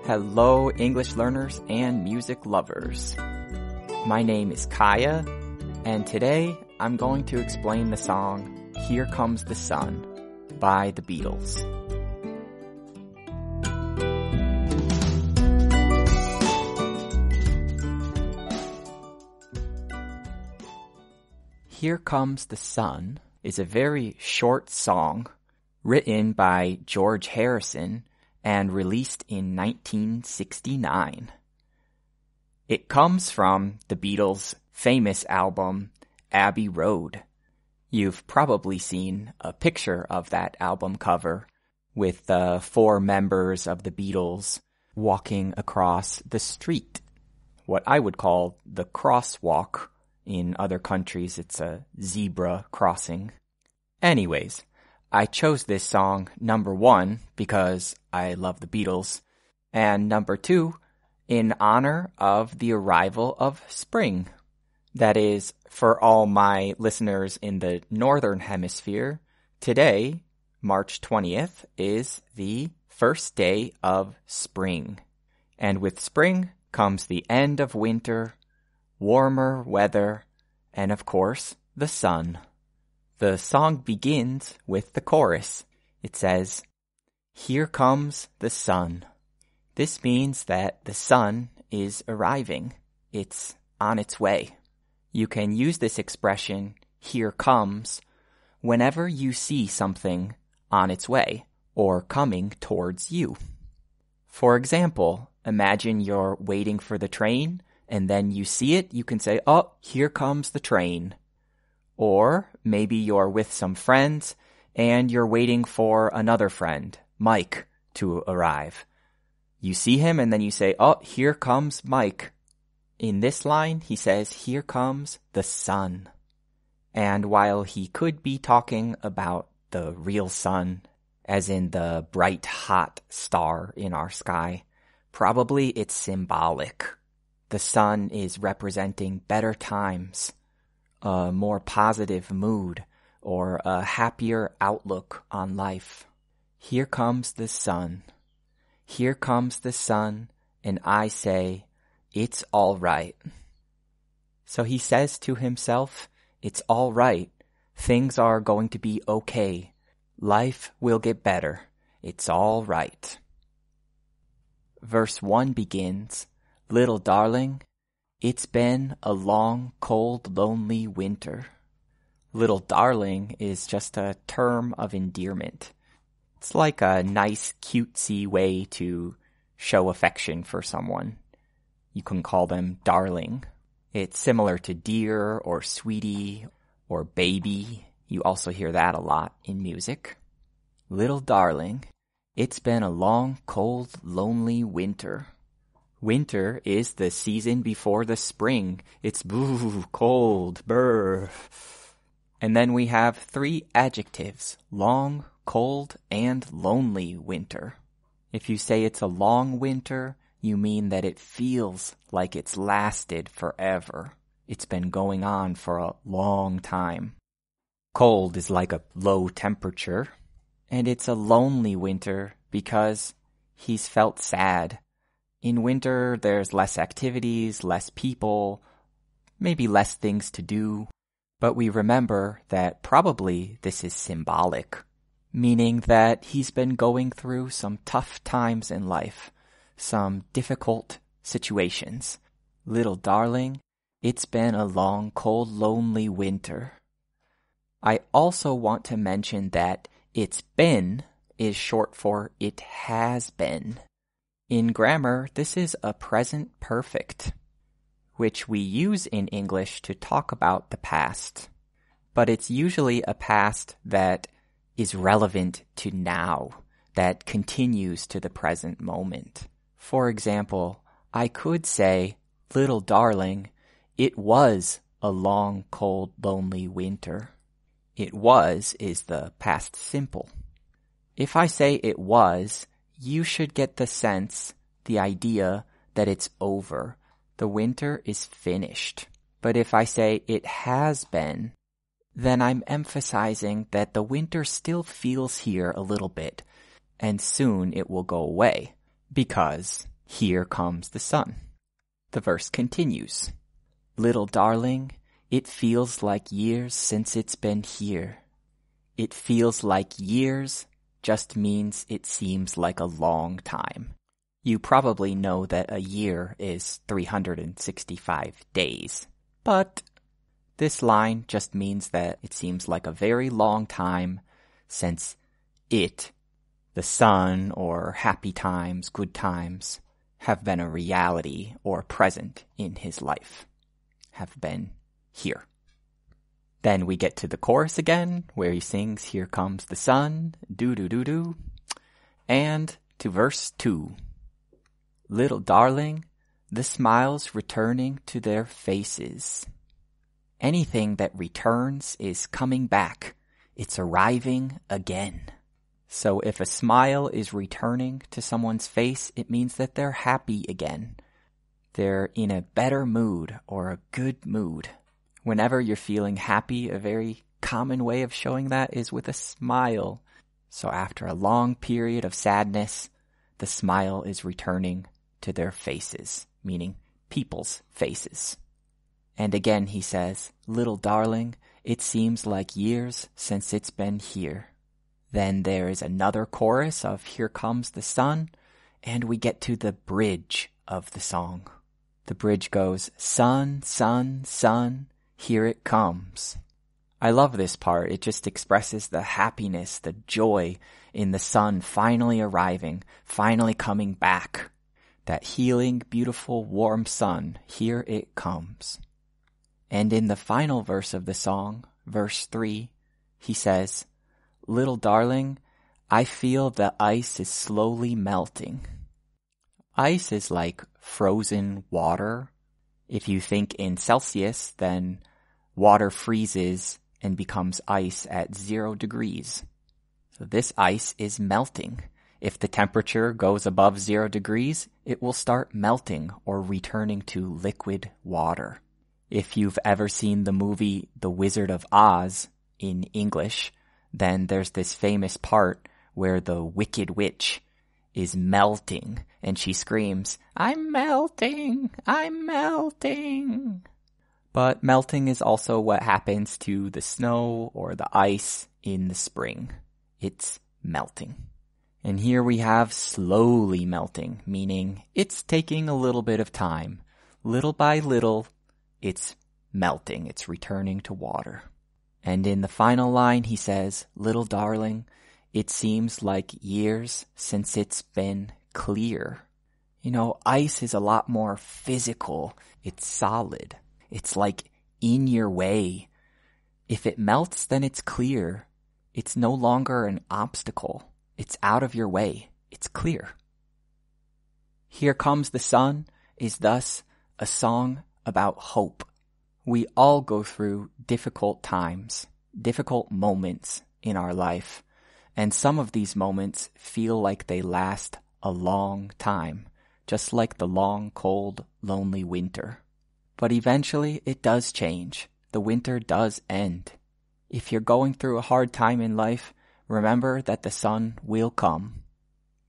Hello, English learners and music lovers. My name is Kaya, and today I'm going to explain the song Here Comes the Sun by the Beatles. Here Comes the Sun is a very short song written by George Harrison and released in 1969. It comes from the Beatles' famous album, Abbey Road. You've probably seen a picture of that album cover with the 4 members of the Beatles walking across the street. What I would call the crosswalk. In other countries, it's a zebra crossing. Anyways, I chose this song, number 1, because I love the Beatles, and number 2, in honor of the arrival of spring. That is, for all my listeners in the Northern Hemisphere, today, March 20th, is the first day of spring. And with spring comes the end of winter, warmer weather, and of course, the sun. The song begins with the chorus. It says, "Here comes the sun." This means that the sun is arriving. It's on its way. You can use this expression, "here comes," whenever you see something on its way or coming towards you. For example, imagine you're waiting for the train and then you see it, you can say, "Oh, here comes the train." Or maybe you're with some friends and you're waiting for another friend, Mike, to arrive. You see him and then you say, "Oh, here comes Mike." In this line, he says, "Here comes the sun." And while he could be talking about the real sun, as in the bright, hot star in our sky, probably it's symbolic. The sun is representing better times, a more positive mood, or a happier outlook on life. Here comes the sun. Here comes the sun, and I say, it's all right. So he says to himself, it's all right. Things are going to be okay. Life will get better. It's all right. Verse 1 begins, "Little darling, it's been a long, cold, lonely winter." Little darling is just a term of endearment. It's like a nice, cutesy way to show affection for someone. You can call them darling. It's similar to dear or sweetie or baby. You also hear that a lot in music. Little darling, it's been a long, cold, lonely winter. Winter is the season before the spring. It's boo, cold, brr. And then we have 3 adjectives, long, cold, and lonely winter. If you say it's a long winter, you mean that it feels like it's lasted forever. It's been going on for a long time. Cold is like a low temperature. And it's a lonely winter because he's felt sad. In winter, there's less activities, less people, maybe less things to do. But we remember that probably this is symbolic, meaning that he's been going through some tough times in life, some difficult situations. Little darling, it's been a long, cold, lonely winter. I also want to mention that it's been is short for it has been. In grammar, this is a present perfect, which we use in English to talk about the past. But it's usually a past that is relevant to now, that continues to the present moment. For example, I could say, "Little darling, it was a long, cold, lonely winter." It was is the past simple. If I say it was, you should get the sense, the idea, that it's over. The winter is finished. But if I say it has been, then I'm emphasizing that the winter still feels here a little bit, and soon it will go away, because Here comes the sun. The verse continues. Little darling, it feels like years since it's been here. It feels like years just means it seems like a long time. You probably know that a year is 365 days, but this line just means that it seems like a very long time since it, the sun or happy times, good times, have been a reality or present in his life, have been here. Then we get to the chorus again, where he sings, Here comes the sun, do-do-do-do, and to verse 2. Little darling, the smiles returning to their faces. Anything that returns is coming back. It's arriving again. So if a smile is returning to someone's face, it means that they're happy again. They're in a better mood or a good mood. Whenever you're feeling happy, a very common way of showing that is with a smile. So after a long period of sadness, the smile is returning to their faces, meaning people's faces. And again he says, Little darling, it seems like years since it's been here. Then there is another chorus of Here Comes the Sun, and we get to the bridge of the song. The bridge goes, Sun, sun, sun, here it comes. I love this part. It just expresses the happiness, the joy in the sun finally arriving, finally coming back. That healing, beautiful, warm sun, here it comes. And in the final verse of the song, verse 3, he says, Little darling, I feel the ice is slowly melting. Ice is like frozen water. If you think in Celsius, then water freezes and becomes ice at 0 degrees. So this ice is melting. If the temperature goes above 0 degrees, it will start melting or returning to liquid water. If you've ever seen the movie The Wizard of Oz in English, then there's this famous part where the Wicked Witch is melting and she screams, I'm melting, I'm melting. But melting is also what happens to the snow or the ice in the spring. It's melting. And here we have slowly melting, meaning it's taking a little bit of time. Little by little, it's melting. It's returning to water. And in the final line, he says, Little darling, it seems like years since it's been clear. You know, ice is a lot more physical. It's solid. It's like in your way. If it melts, then it's clear. It's no longer an obstacle. It's out of your way. It's clear. Here Comes the Sun is thus a song about hope. We all go through difficult times, difficult moments in our life, and some of these moments feel like they last a long time, just like the long, cold, lonely winter. But eventually it does change. The winter does end. If you're going through a hard time in life, remember that the sun will come.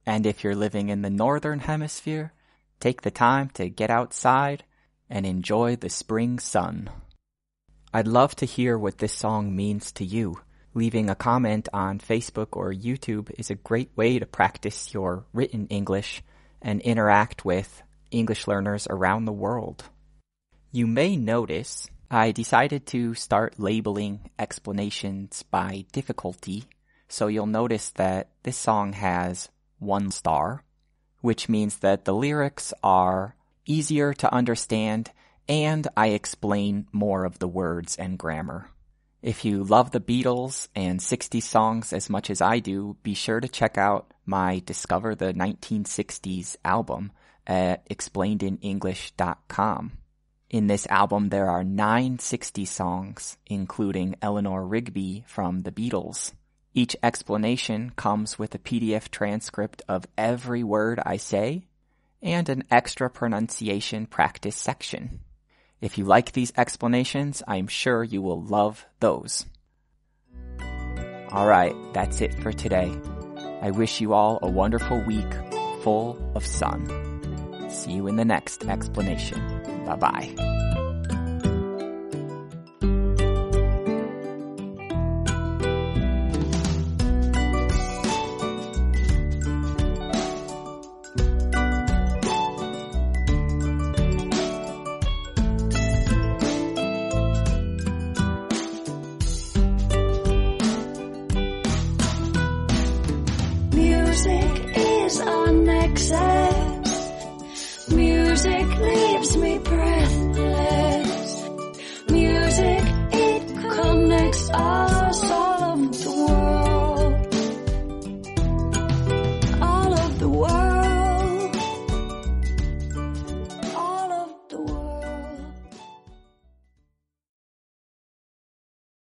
And if you're living in the northern hemisphere, take the time to get outside and enjoy the spring sun. I'd love to hear what this song means to you. Leaving a comment on Facebook or YouTube is a great way to practice your written English and interact with English learners around the world. You may notice I decided to start labeling explanations by difficulty, so you'll notice that this song has 1 star, which means that the lyrics are easier to understand and I explain more of the words and grammar. If you love the Beatles and 60s songs as much as I do, be sure to check out my Discover the 1960s album at explainedenglish.com. In this album, there are 9 60s songs, including Eleanor Rigby from the Beatles. Each explanation comes with a PDF transcript of every word I say and an extra pronunciation practice section. If you like these explanations, I'm sure you will love those. Alright, that's it for today. I wish you all a wonderful week full of sun. See you in the next explanation. Bye-bye. Music is on excess. Music leaves me breathless. Music, it connects us.